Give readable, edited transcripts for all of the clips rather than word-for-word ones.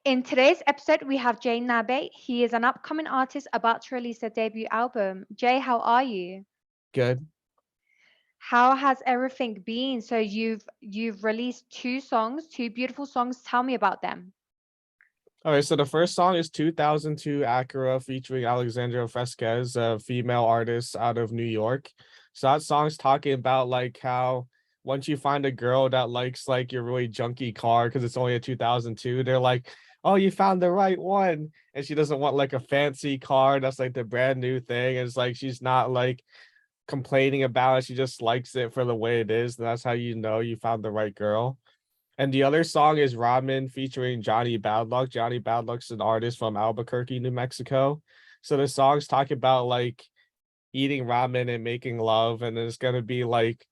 In today's episode, we have JNabe. He is an upcoming artist about to release a debut album. Jay, how are you? Good. How has everything been? So you've released two songs, two beautiful songs. Tell me about them. All right, so the first song is 2002 Acura featuring Alexandra Fresquez, a female artist out of New York. So that song's talking about like how once you find a girl that likes like your really junky car because it's only a 2002, they're like, "Oh, you found the right one." And she doesn't want like a fancy car that's like the brand new thing. And it's like she's not like complaining about it. She just likes it for the way it is. And that's how you know you found the right girl. And the other song is Ramen featuring Johnny Badluck. Johnny Badluck's an artist from Albuquerque, New Mexico. So the song's talking about like eating ramen and making love, and it's gonna be like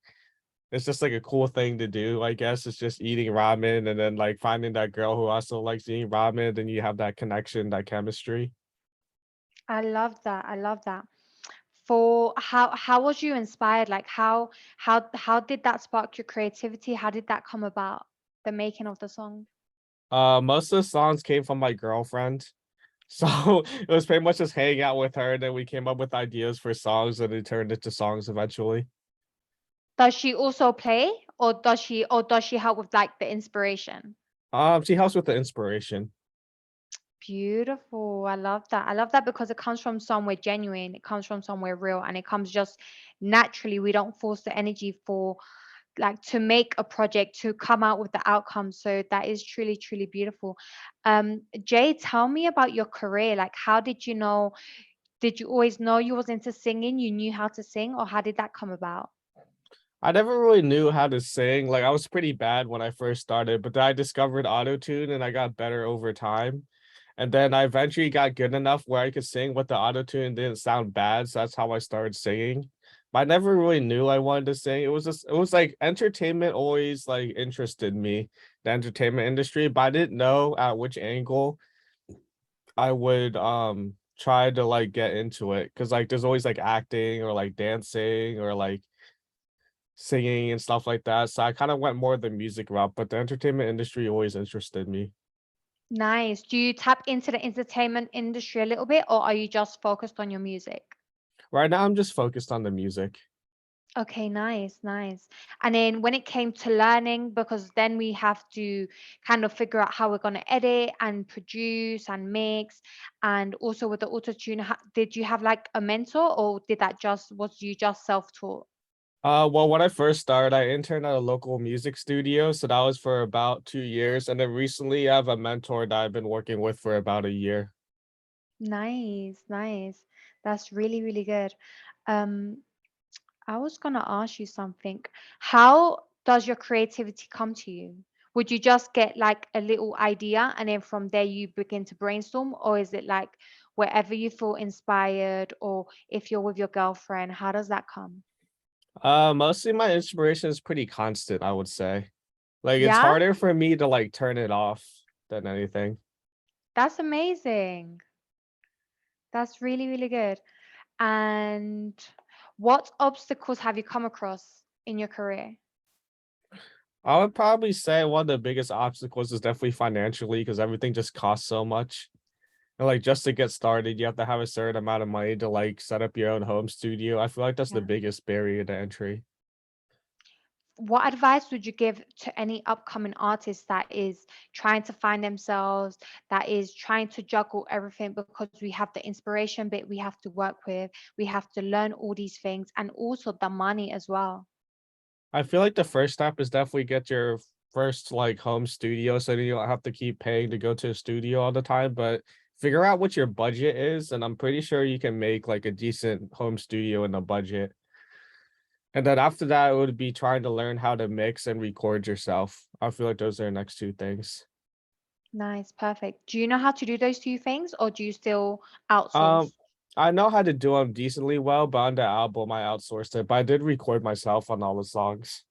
it's just like a cool thing to do. I guess it's just eating ramen and then like finding that girl who also likes eating ramen, and you have that connection, that chemistry. I love that. I love that. For how was you inspired? Like how did that spark your creativity? How did that come about? The making of the song. Most of the songs came from my girlfriend. So it was pretty much just hanging out with her, and then we came up with ideas for songs and it turned into songs eventually. Does she also play, or does she help with like the inspiration? She helps with the inspiration. Beautiful. I love that. I love that because it comes from somewhere genuine. It comes from somewhere real, and it comes just naturally. We don't force the energy for like to make a project to come out with the outcome. So that is truly, truly beautiful. Jay, tell me about your career. Like, how did you know? Did you always know you was into singing? You knew how to sing, or how did that come about? I never really knew how to sing. Like I was pretty bad when I first started, but then I discovered autotune and I got better over time. And then I eventually got good enough where I could sing with the autotune didn't sound bad. So that's how I started singing. But I never really knew I wanted to sing. It was like entertainment always like interested me, the entertainment industry, but I didn't know at which angle I would try to like get into it. Cause like there's always like acting or like dancing or like singing and stuff like that. So I kind of went more the music route, but the entertainment industry always interested me. Nice. Do you tap into the entertainment industry a little bit, or are you just focused on your music? Right now, I'm just focused on the music. Okay, nice, nice. And then when it came to learning, because then we have to kind of figure out how we're going to edit and produce and mix, and also with the auto tune, did you have like a mentor, or did that just was you just self-taught? Well, when I first started, I interned at a local music studio, so that was for about 2 years, and then recently I have a mentor that I've been working with for about a year. Nice, nice. That's really, really good. Um, I was gonna ask you something. How does your creativity come to you? Would you just get like a little idea and then from there you begin to brainstorm, or is it like wherever you feel inspired, or if you're with your girlfriend, how does that come? Mostly my inspiration is pretty constant, I would say. Like it's Yeah, harder for me to like turn it off than anything. that's amazing. That's really, really good. And what obstacles have you come across in your career? I would probably say one of the biggest obstacles is definitely financially because everything just costs so much. And like just to get started, you have to have a certain amount of money to like set up your own home studio. I feel like that's the Yeah. biggest barrier to entry. What advice would you give to any upcoming artist that is trying to find themselves, that is trying to juggle everything because we have the inspiration bit we have to work with, we have to learn all these things, and also the money as well? I feel like the first step is definitely get your first like home studio so that you don't have to keep paying to go to a studio all the time, but figure out what your budget is and I'm pretty sure you can make like a decent home studio in a budget. And then after that it would be trying to learn how to mix and record yourself. I feel like those are the next two things. Nice, perfect. Do you know how to do those two things, or do you still Um outsource? I know how to do them decently well, but on the album I outsourced it, but I did record myself on all the songs.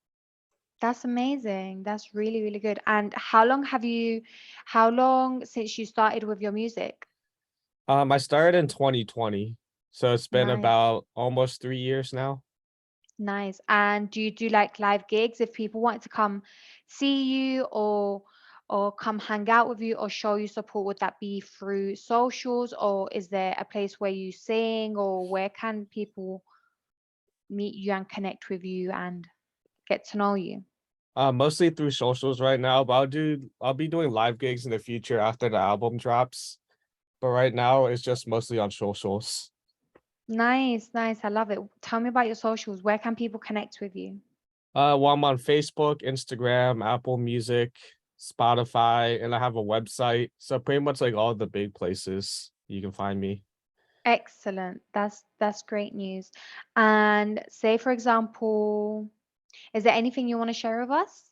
That's amazing. That's really, really good. And how long since you started with your music? I started in 2020, so it's been Nice. about almost 3 years now. Nice. And do you do like live gigs if people want to come see you, or come hang out with you or show you support, would that be through socials, or is there a place where you sing, or where can people meet you and connect with you and get to know you? Mostly through socials right now, but I'll be doing live gigs in the future after the album drops. But right now it's just mostly on socials. Nice, nice. I love it. Tell me about your socials. Where can people connect with you? Well, I'm on Facebook, Instagram, Apple Music, Spotify, and I have a website. So pretty much like all the big places you can find me. Excellent. That's great news. And say, for example, is there anything you want to share with us?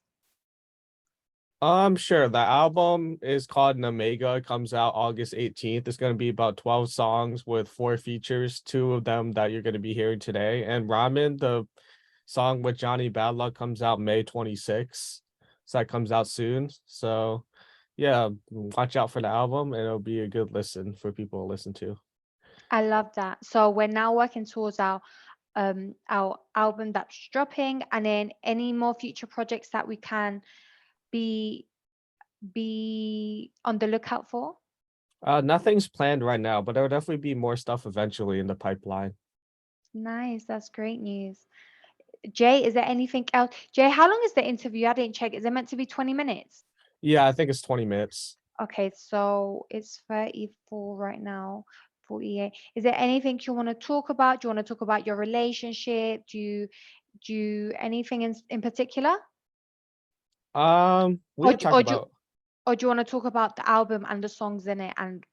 Sure. The album is called Namegah. It comes out August 18th. It's gonna be about 12 songs with 4 features, two of them that you're gonna be hearing today. And Ramen, the song with Johnny Badluck, comes out May 26th. So that comes out soon. So yeah, watch out for the album and it'll be a good listen for people to listen to. I love that. So we're now working towards our album that's dropping, and then any more future projects that we can be be on the lookout for. Nothing's planned right now, but there will definitely be more stuff eventually in the pipeline. Nice, that's great news. Jay, is there anything else? Jay, how long is the interview? I didn't check. Is it meant to be 20 minutes? Yeah, I think it's 20 minutes. Okay, so it's 34 right now, 48. Is there anything you want to talk about? Do you want to talk about your relationship? Do you anything in particular? We Or could do, talk or do about or do you want to talk about the album and the songs in it and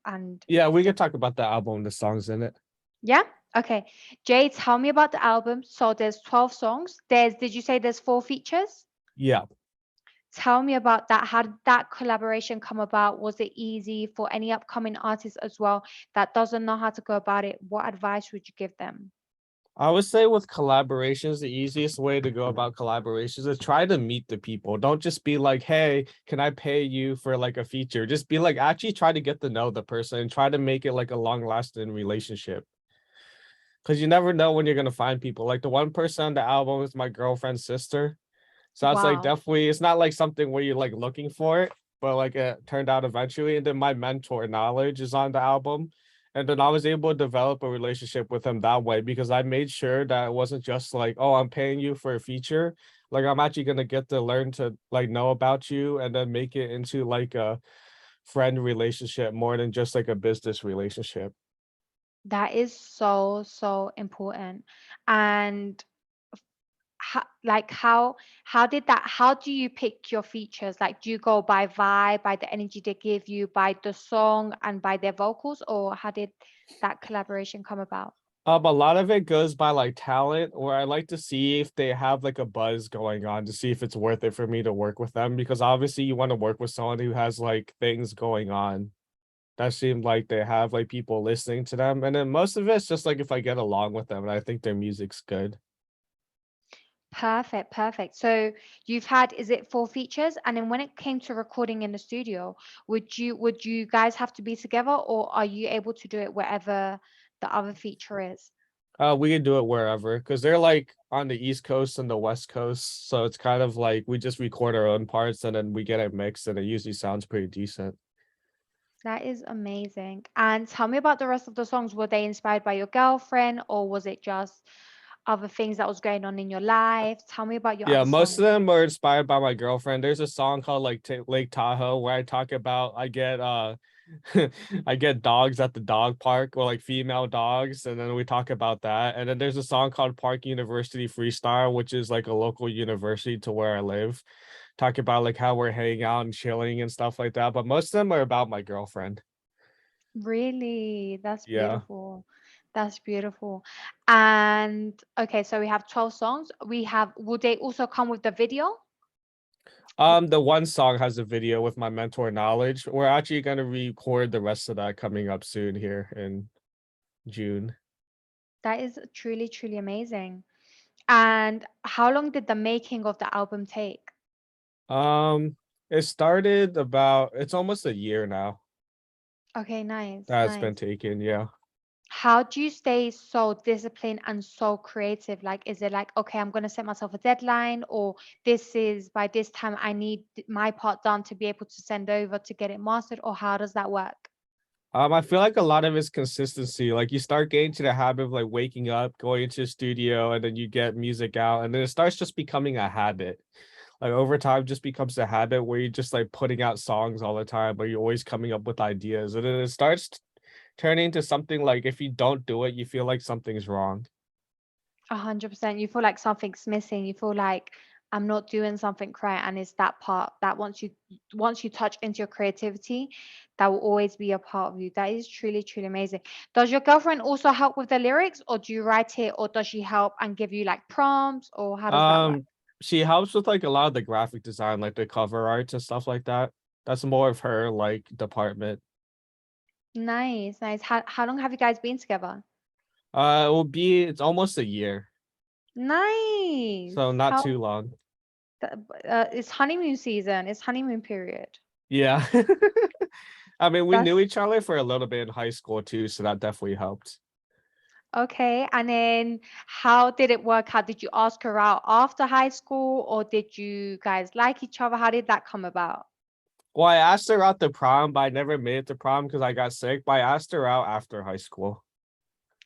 yeah, we the could talk about the album, the songs in it. yeah? Okay. Jay, tell me about the album. So there's 12 songs. Did you say there's 4 features? Yeah. Tell me about that. How did that collaboration come about? Was it easy for any upcoming artist as well that doesn't know how to go about it? What advice would you give them? I would say with collaborations, the easiest way to go about collaborations is try to meet the people. Don't just be like, hey, can I pay you for like a feature? Just be like, actually try to get to know the person and try to make it like a long lasting relationship. Because you never know when you're gonna find people. Like the one person on the album is my girlfriend's sister. So it's like Wow. definitely it's not like something where you're like looking for it, but like it turned out eventually. And then my mentor knowledge is on the album. And then I was able to develop a relationship with him that way because I made sure that it wasn't just like, oh, I'm paying you for a feature. Like I'm actually gonna get to learn to like know about you and then make it into like a friend relationship more than just like a business relationship. That is so, so important. And how did that, how do you pick your features? Like, do you go by vibe, by the energy they give you, by the song and by their vocals, or how did that collaboration come about? A lot of it goes by like talent, where I like to see if they have like a buzz going on to see if it's worth it for me to work with them. Because obviously, you want to work with someone who has like things going on that seem like they have like people listening to them. And then most of it's just like if I get along with them and I think their music's good. Perfect, perfect. So you've had, is it 4 features? And then when it came to recording in the studio, would you guys have to be together, or are you able to do it wherever the other feature is? We can do it wherever because they're like on the East Coast and the West Coast. So it's kind of like we just record our own parts and then we get it mixed and it usually sounds pretty decent. That is amazing. And tell me about the rest of the songs. Were they inspired by your girlfriend, or was it just other things that was going on in your life? Tell me about your Yeah, other most of songs. them are inspired by my girlfriend. There's a song called like Lake Tahoe where I talk about I get dogs at the dog park or like female dogs, and then we talk about that. And then there's a song called Park University Freestyle, which is like a local university to where I live. Talk about like how we're hanging out and chilling and stuff like that. But most of them are about my girlfriend. Really? That's Yeah. beautiful. That's beautiful. And okay, so we have 12 songs. Would they also come with the video? The one song has a video with my mentor knowledge. We're actually gonna record the rest of that coming up soon here in June. That is truly, truly amazing. And how long did the making of the album take? Um, it started about it's almost a year now Okay, nice, that it's been nice. taken. Yeah. How do you stay so disciplined and so creative? Like, is it like, okay, I'm going to set myself a deadline, or this is by this time I need my part done to be able to send over to get it mastered, or how does that work? I feel like a lot of it's consistency. Like you start getting to the habit of like waking up, going into the studio, and then you get music out, and then it starts just becoming a habit. Like over time, just becomes a habit where you're just like putting out songs all the time, but you're always coming up with ideas, and then it starts turning into something like if you don't do it, you feel like something's wrong. 100%. You feel like something's missing. You feel like I'm not doing something right, and it's that part that once you touch into your creativity, that will always be a part of you. That is truly, truly amazing. Does your girlfriend also help with the lyrics, or do you write it, or does she help and give you like prompts, or how does that work? She helps with like a lot of the graphic design, like the cover arts and stuff like that. That's more of her like department. Nice, nice. How long have you guys been together? It's almost a year, Nice. so not How too long. it's honeymoon season. It's honeymoon period. Yeah. I mean, we knew That's each other for a little bit in high school too, so that definitely helped. okay. And then how did it work out? Did you ask her out after high school, or did you guys like each other? How did that come about? Well, I asked her out to prom, but I never made it to prom because I got sick. But I asked her out after high school.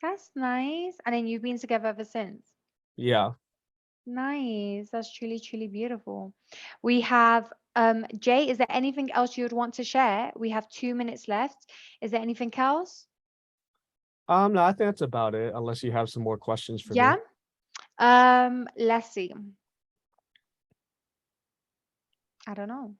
That's nice. And then you've been together ever since. Yeah. Nice. That's truly, truly beautiful. We have Jay, is there anything else you would want to share? We have 2 minutes left. Is there anything else? No, I think that's about it, unless you have some more questions for Yeah. me. Let's see. I don't know.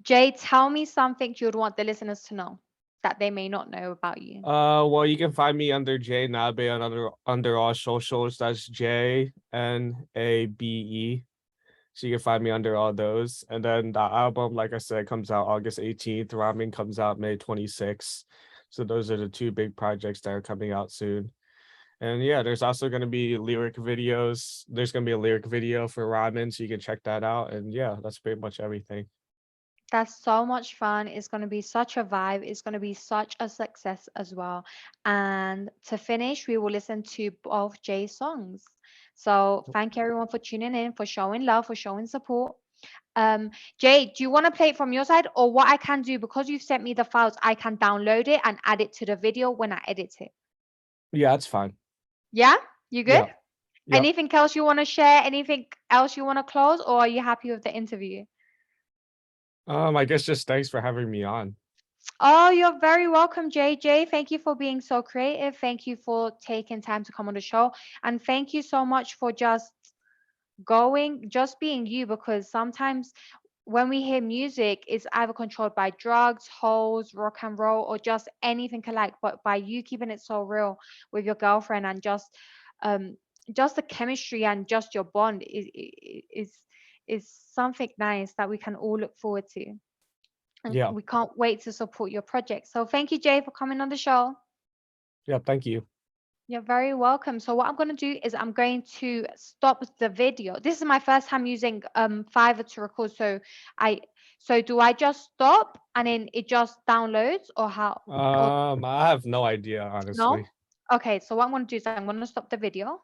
Jay, tell me something you would want the listeners to know that they may not know about you. Well, you can find me under JNabe on under all socials. That's JNabe. So you can find me under all those. And then the album, like I said, comes out August 18th. Ramen comes out May 26th. So those are the two big projects that are coming out soon. And yeah, there's also going to be lyric videos. There's going to be a lyric video for Ramen, so you can check that out. And yeah, that's pretty much everything. That's so much fun. It's going to be such a vibe. It's going to be such a success as well. And to finish, we will listen to both Jay's songs. So thank you everyone for tuning in, for showing love, for showing support. Um, Jay, do you want to play it from your side? Or what I can do, because you've sent me the files, I can download it and add it to the video when I edit it. Yeah, that's fine. Yeah? You good? Yeah. Yeah. Anything else you want to share? Anything else you want to close? Or are you happy with the interview? I guess just thanks for having me on. Oh, you're very welcome, JJ. Thank you for being so creative. Thank you for taking time to come on the show. And thank you so much for just being you, because sometimes when we hear music, it's either controlled by drugs, hoes, rock and roll, or just anything alike. But by you keeping it so real with your girlfriend, and um just the chemistry and just your bond is something nice that we can all look forward to, and Yeah. we can't wait to support your project. So thank you, Jay, for coming on the show. Yeah. Thank you. You're very welcome. So what I'm going to do is I'm going to stop the video. This is my first time using Fiverr to record. I do I just stop and then it just downloads, or how? Or I have no idea, no? honestly. Okay, so what I'm going to do is I'm going to stop the video,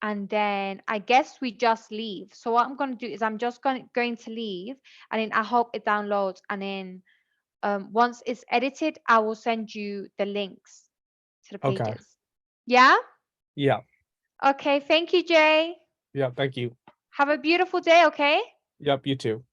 and then I guess we just leave. So what I'm going to do is I'm just going to leave, and then I hope it downloads, and then once it's edited, I will send you the links to the Okay. pages. Yeah? Yeah. Okay, thank you, Jay. Yeah. Thank you. Have a beautiful day, okay? Yep. You too.